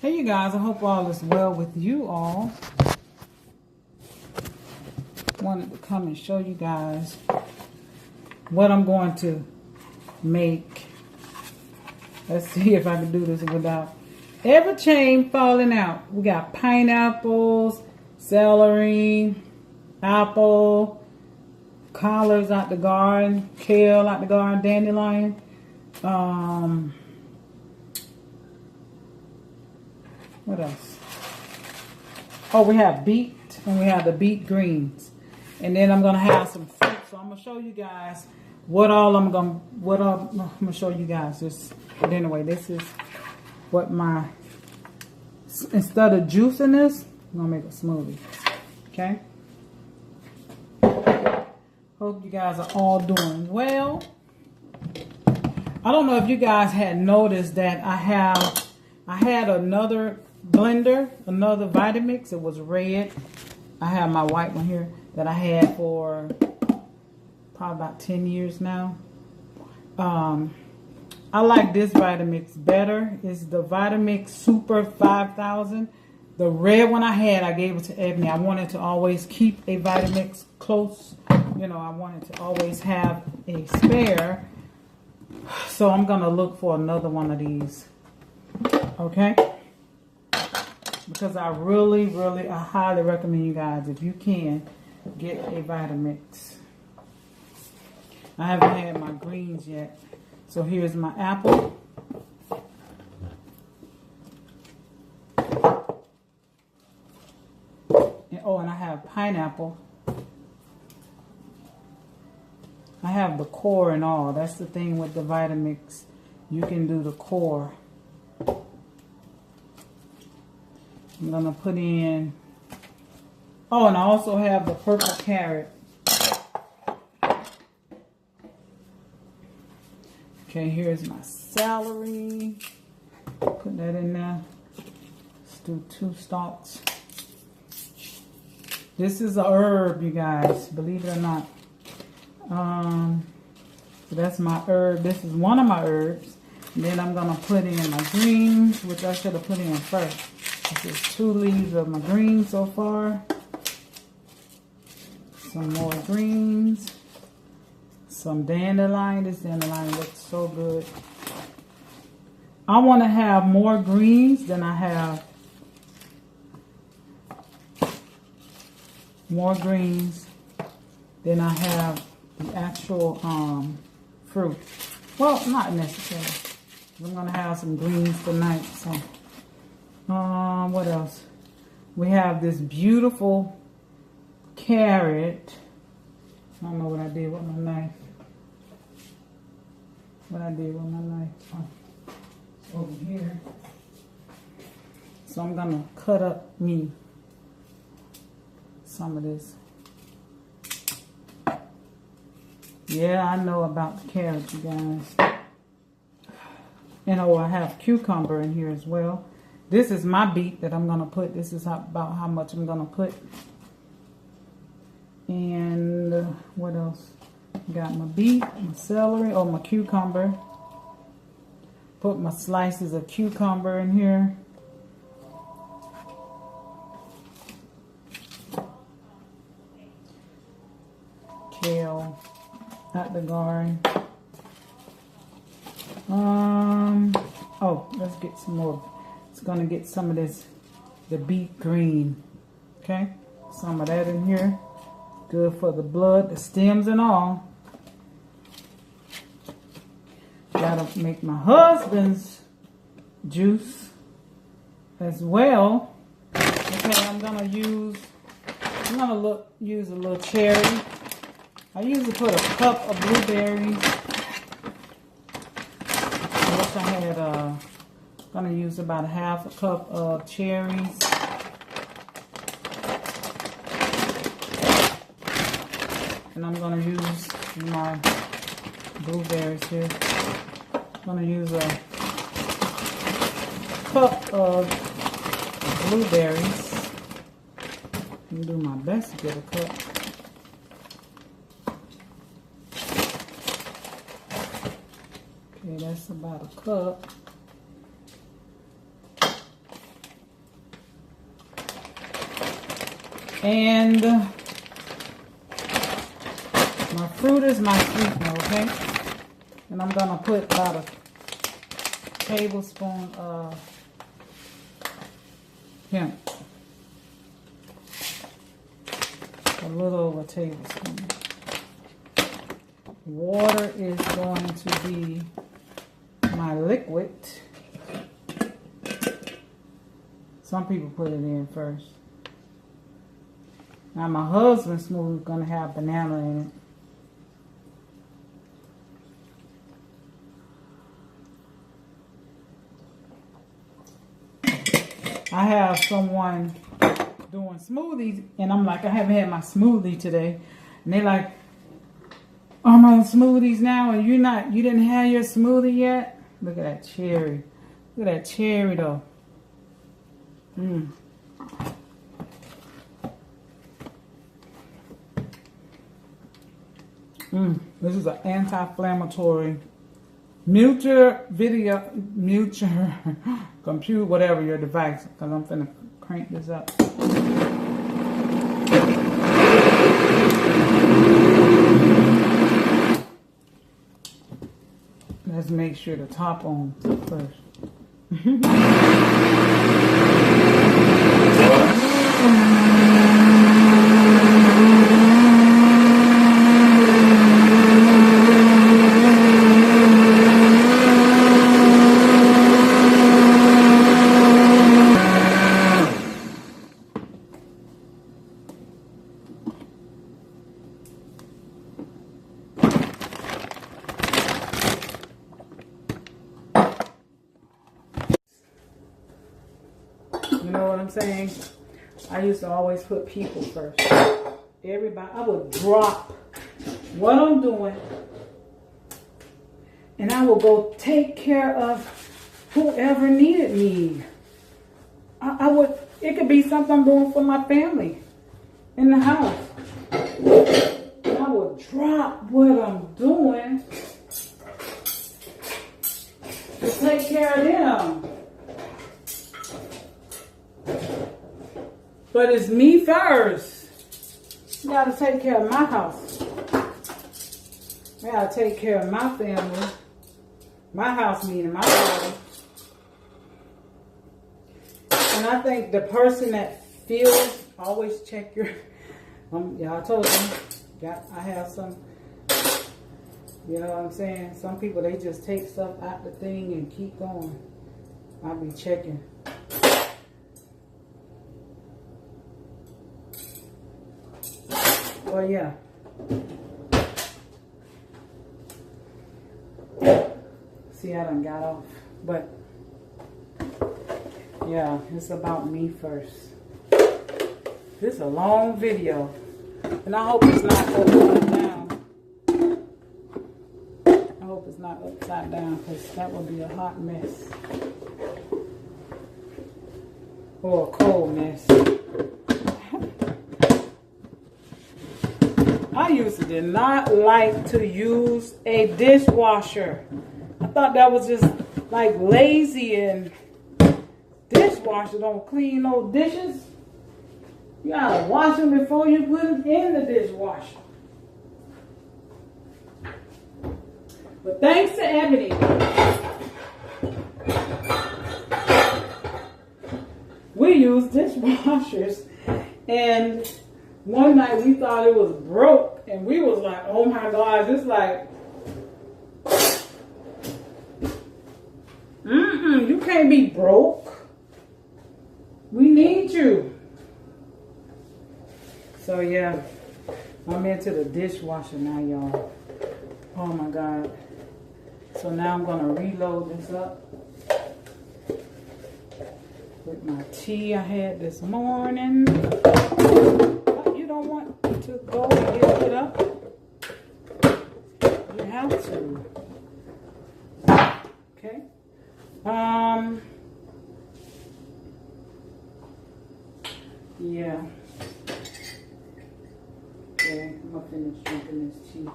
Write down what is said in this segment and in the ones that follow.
Hey you guys, I hope all is well with you all. Wanted to come and show you guys what I'm going to make. Let's see if I can do this without every chain falling out. We got pineapples, celery, apple, collards out the garden, kale out the garden, dandelion. What else? Oh, we have beet, and we have the beet greens. And then I'm gonna have some fruit. So I'm gonna show you guys what I'm gonna show you guys. But anyway, this is what instead of juicing this, I'm gonna make a smoothie. Okay? Hope you guys are all doing well. I don't know if you guys had noticed that I had another blender, another Vitamix. It was red. I have my white one here that I had for probably about 10 years now. I like this Vitamix better. It's the Vitamix Super 5000. The red one I gave it to Ebony. I wanted to always keep a Vitamix close. You know, I wanted to always have a spare. So I'm going to look for another one of these. Okay? Because I really, I highly recommend you guys, if you can, get a Vitamix. I haven't had my greens yet. So here's my apple. And I have pineapple. I have the core and all. That's the thing with the Vitamix. You can do the core. I'm going to put in... Oh, and I also have the purple carrot. Okay, here's my celery. Put that in there. Let's do 2 stalks. This is a herb, you guys. Believe it or not. So that's my herb. This is one of my herbs. And then I'm going to put in my greens, which I should have put in first. This is 2 leaves of my greens so far. Some more greens. Some dandelion. This dandelion looks so good. I want to have more greens than I have. More greens than I have the actual fruit. Well, not necessarily. I'm going to have some greens tonight. So, what else? We have this beautiful carrot. I don't know what I did with my knife. Oh, over here. So I'm going to cut up me some of this. Yeah, I know about the carrot, you guys. And oh, I have cucumber in here as well. This is my beet that I'm going to put. This is about how much I'm going to put. And what else? Got my beet, my celery, or my cucumber. Put my slices of cucumber in here. Kale out the garden. Oh, let's get some more. It's gonna get some of this, the beet green. Okay, some of that in here. Good for the blood, the stems and all. Gotta make my husband's juice as well. Okay, I'm gonna use a little cherry. I usually put a cup of blueberries. I wish I had gonna use about a half a cup of cherries. And I'm gonna use my blueberries here. I'm gonna use a cup of blueberries. I'm gonna do my best to get a cup. Okay, that's about a cup. And my fruit is my sweetener, okay? And I'm gonna put about a tablespoon of hemp. A little over a tablespoon. Water is going to be my liquid. Some people put it in first. Now my husband's smoothie is going to have banana in it. I have someone doing smoothies, and I'm like, I haven't had my smoothie today. And they're like, I'm on smoothies now, and you didn't have your smoothie yet? Look at that cherry. Look at that cherry though. This is an anti-inflammatory compute whatever your device, because I'm finna crank this up. Let's make sure the top on first. You know what I'm saying? I used to always put people first. Everybody, I would drop what I'm doing, and I will go take care of whoever needed me. I would, it could be something I'm doing for my family in the house. And I would drop what I'm doing to take care of them. But it's me first. I gotta take care of my house. I gotta take care of my family. My house meaning my body. And I think the person that feels, always check your, y'all told me, I have some, you know what I'm saying? Some people, they just take stuff out the thing and keep going. I'll be checking. Well, yeah. See, I done got off. But, yeah, it's about me first. This is a long video. And I hope it's not upside down. I hope it's not upside down, because that would be a hot mess. Or a cold mess. I used to did not like to use a dishwasher. I thought that was just like lazy, and dishwasher don't clean no dishes. You gotta wash them before you put them in the dishwasher. But thanks to Ebony, we use dishwashers, and one night we thought it was broke, and we was like, oh my God, it's like, you can't be broke. We need you. So yeah, I'm into the dishwasher now, y'all. Oh my God. So now I'm gonna reload this up with my tea I had this morning. You don't want to go and get it up. You have to. Okay. Yeah. Okay, I'm gonna finish drinking this tea.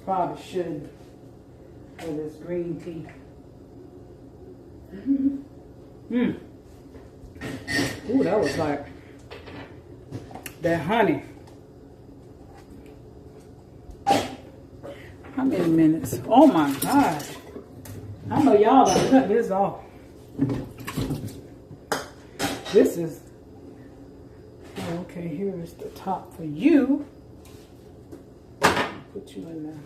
Probably should for this green tea. Ooh, that was like that honey. How many minutes? Oh my God. I know y'all gonna cut this off. This is, oh, okay, here is the top for you. Put you in there.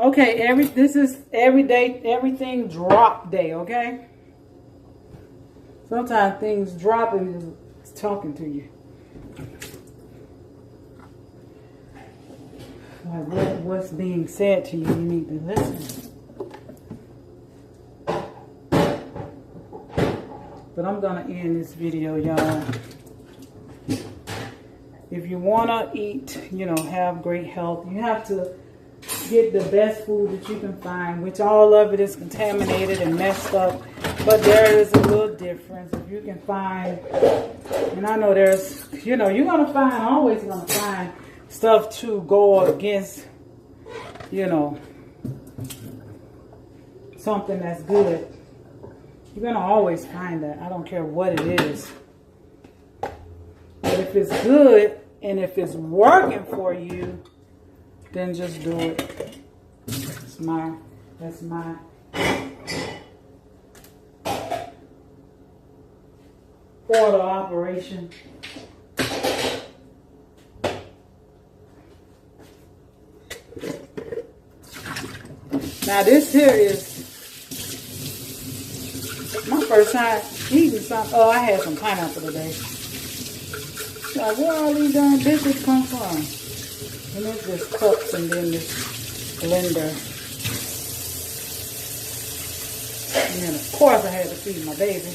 Okay, this is every day, everything drop day, okay? Sometimes things drop and it's talking to you. Like what's being said to you, you need to listen. But I'm gonna end this video, y'all. If you wanna eat, you know, have great health, you have to get the best food that you can find, which all of it is contaminated and messed up. But there is a little difference. If you can find, and I know there's, you know, you're gonna find, always gonna find stuff to go against, you know, something that's good. You're gonna always find that. I don't care what it is. But if it's good and if it's working for you, then just do it. That's my order operation. Now this here is my first time eating something. Oh, I had some pineapple today. Like, where all these darn dishes come from? And it's just cups and then this blender. And then of course I had to feed my baby.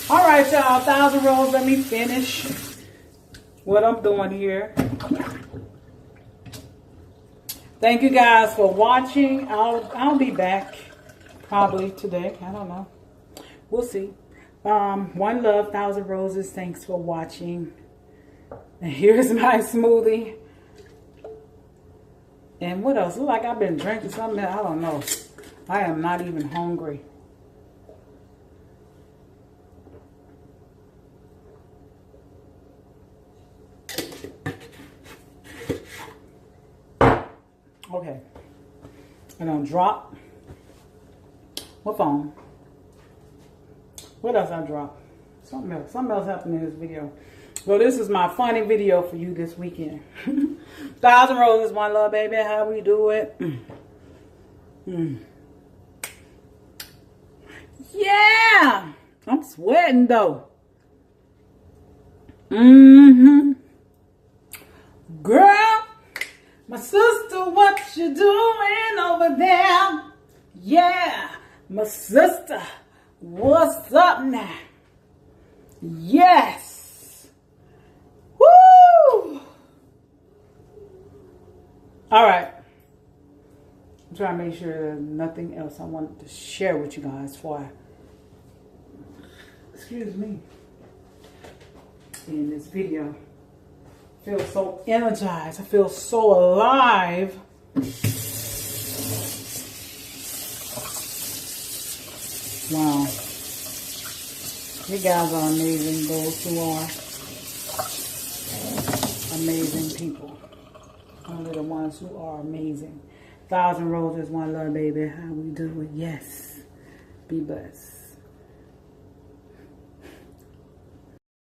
All right, y'all, 1,000 rolls. Let me finish what I'm doing here. Thank you guys for watching. I'll be back probably today. I don't know. We'll see. One love, 1,000 roses. Thanks for watching. And here's my smoothie. And what else? Look like I've been drinking something. I don't know. I am not even hungry. Okay. I'm gonna drop. What phone? What else I dropped? Something else happened in this video. So this is my funny video for you this weekend. 1,000 roses, one love, baby. How we do it? Yeah! I'm sweating though. Girl, my sister, what you doing over there? Yeah, my sister. What's up now? Yes. Woo! All right. I'm trying to make sure there's nothing else I wanted to share with you guys before excuse me, in this video. I feel so energized. I feel so alive. Wow. You guys are amazing, those who are amazing people. Only the ones who are amazing. 1,000 roses, one love, baby. How we do it? Yes. Be blessed.